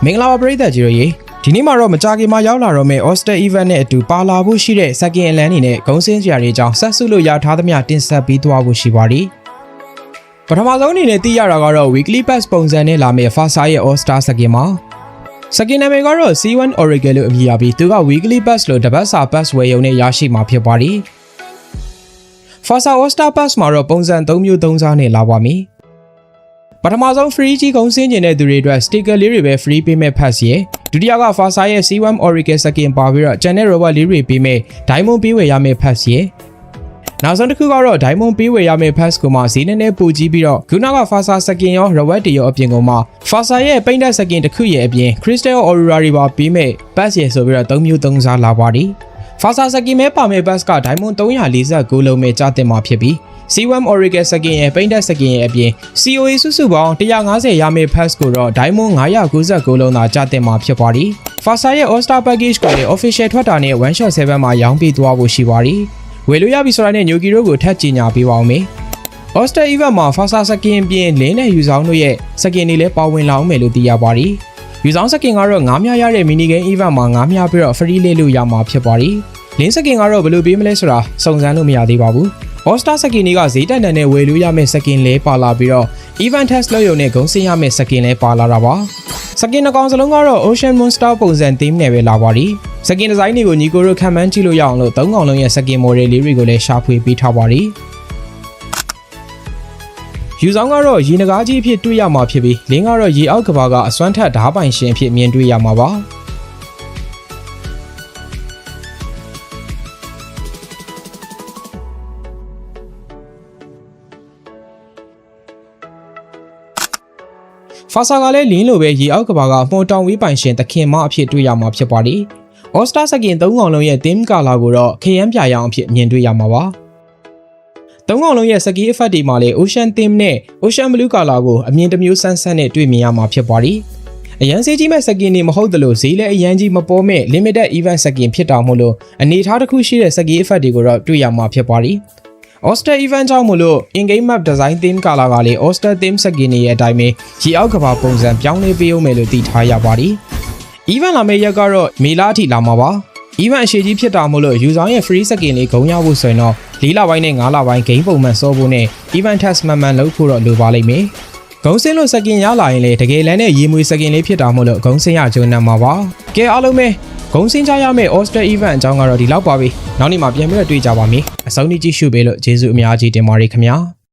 မင်္ဂလာပါပရိသတ်ကြီးတို့ရေဒီနေ့မှာတော့မကြာခင်မှာရောက်လာတော့မယ့် Oyster Event နဲ့အတူပါလာဖို့ရှိတဲ့ second အလန်းအနေနဲ့ဂုံးစင်းစရာတွေအကြောင်းဆက်စုလို့ရထားသမျှတင်ဆက်ပေးသွားဖို့ရှိပါတယ်ပထမဆုံးအနေနဲ့သိရတာကတော့ weekly pass ပုံစံနဲ့လာမယ့် Fasa ရဲ့ Oyster second မှာ second နာမည်ကတော့ C1 Oracle လို့အမည်ရပြီးသူက weekly pass လို့တပတ်စာ pass ဝယ်ရုံနဲ့ရရှိမှာဖြစ်ပါတယ် Fasa Oyster pass မှာတော့ပုံစံ3မျိုး3စားနဲ့လာပါမယ်ပထမဆုံး free ကြီးကုန်းစင်းကျင်တဲ့သူတွေအတွက် sticker လေးတွေပဲ free ပေးမဲ့ pass ရဲ့ဒုတိယက Fasa ရဲ့ C1 Oracle second ပါပြီးတော့ channel robot လေးတွေပေးမဲ့ diamond ပေးဝယ်ရမယ့် pass ရဲ့နောက်ဆုံးတစ်ခုကတော့ diamond ပေးဝယ်ရမယ့် pass ကိုမှဈေးနည်းနည်းပိုကြီးပြီးတော့ခုနက Fasa second ရော robot တွေရောအပြင်ကောင်မှ Fasa ရဲ့ painted second တစ်ခုရဲ့အပြင် crystal aurora တွေပါပေးမဲ့ pass ရဲ့ဆိုပြီးတော့3မျိုး3စားလာပါတယ် Fasa second မဲပါမဲ့ pass က diamond 349လုံးပဲကြားတင်မှာဖြစ်ပြီးC1 Oracle second ရဲ့ painted second ရဲ့အပြင် COA စုစုပေါင်း150ရမယ့် pass ကိုတော့ diamond 999လုံးသာကြားတင်မှာဖြစ်ပါတယ် Fasa ရဲ့ Oyster package ကိုလည်း official ထွက်တာနဲ့ one shot 7မှာရောင်းပေးသွားဖို့ရှိပါတယ်ဝယ်လို့ရပြီဆိုတာနဲ့ Nyoki တို့ကိုထပ်ကြီးညာပေးပါဦးမယ် Oyster event မှာ Fasa second ပြင်လင်းနဲ့ယူဆောင်တို့ရဲ့ second တွေလည်းပါဝင်လာအောင်မယ်လို့သိရပါတယ်ယူဆောင် second ကတော့9မြရတဲ့ mini game event မှာ9မြပြီးတော့ free လေးလို့ရမှာဖြစ်ပါတယ်လင်း second ကတော့ဘယ်လိုပေးမလဲဆိုတာစုံစမ်းလို့မရသေးပါဘူးOyster second ကဈေးတက်တဲ့ဝယ်လို့ရမယ့် second လဲပါလာပြီးတော့ event test လုပ်ရုံနဲ့ဂုံးစင်းရမယ့် second လဲပါလာတာပါ second အကောင်စလုံးကတော့ Ocean Monster ပုံစံ theme နဲ့ပဲလာပါတယ် second design တွေကိုညီကိုတို့ခံမှန်းကြည့်လို့ရအောင်လို့3ကောင်လုံးရဲ့ second model လေးတွေကိုလည်းရှာဖွေပေးထားပါတယ်ယူဆောင်ကတော့ရေနဂါးကြီးအဖြစ်တွေ့ရမှာဖြစ်ပြီးလင်းကတော့ရေအောက်ကဘာကအစွမ်းထက်ဓားပိုင်ရှင်အဖြစ်မြင်တွေ့ရမှာပါFasa ကလည်းလင်းလိုပဲရေအောက်ကဘာကမှော်တောင်ဝေးပိုင်ရှင်တခင်မအဖြစ်တွေ့ရမှာဖြစ်ပါတယ်။ Oyster second 3ကောင်လုံးရဲ့ theme color ကိုတော့ခရမ်းပြာရောင်အဖြစ်မြင်တွေ့ရမှာပါ။3ကောင်လုံးရဲ့ ski effect တွေမှာလည်း Ocean theme နဲ့ Ocean blue color ကိုအမြင်တစ်မျိုးဆန်းဆန်းနဲ့တွေ့မြင်ရမှာဖြစ်ပါတယ်။အရန်စေးကြီးမဲ့ second တွေမဟုတ်သလိုဈေးလည်းအရန်ကြီးမပေါ်မဲ့ limited event second ဖြစ်တာမို့လို့အနေထားတစ်ခုရှိတဲ့ ski effect တွေကိုတော့တွေ့ရမှာဖြစ်ပါတယ်။ Oyster event ကြောင့်မို့လို့ in-game map design theme color ကလည်း Oyster theme second ရဲ့အတိုင်းပဲရေအောက်ကဘာပုံစံပြောင်းလဲပေးအောင်မယ်လို့သိထားရပါတယ်။ event လာမယ့်ရက်ကတော့မေလအထိလာမှာပါ။ event အရှိကြီးဖြစ်တာမို့လို့ user ရဲ့ free second လေးဂုံရဖို့ဆိုရင်တော့4လပိုင်းနဲ့5လပိုင်း game ပုံမှန်စောဖို့နဲ့ event test မှန်လုပ်ဖို့တော့လိုပါလိမ့်မယ်။ဂုံစင်းလို့ second ရလာရင်လေတကယ်လမ်းနဲ့ရေမွေ second လေးဖြစ်တာမို့လို့ဂုံစင်းရဂျုံနံမှာပါ။ကဲအားလုံးပဲဂုံစင်းကြရမယ့် Oyster event အကြောင်းကတော့ဒီလောက်ပါပဲ။နောက်နေ့မှာပြန်ပြီးတော့တွေ့ကြပါမယ်။အဆုံးထိကြည့်ရှုပေးလို့ကျေးဇူးအများကြီးတင်ပါတယ်ခင်ဗျာ။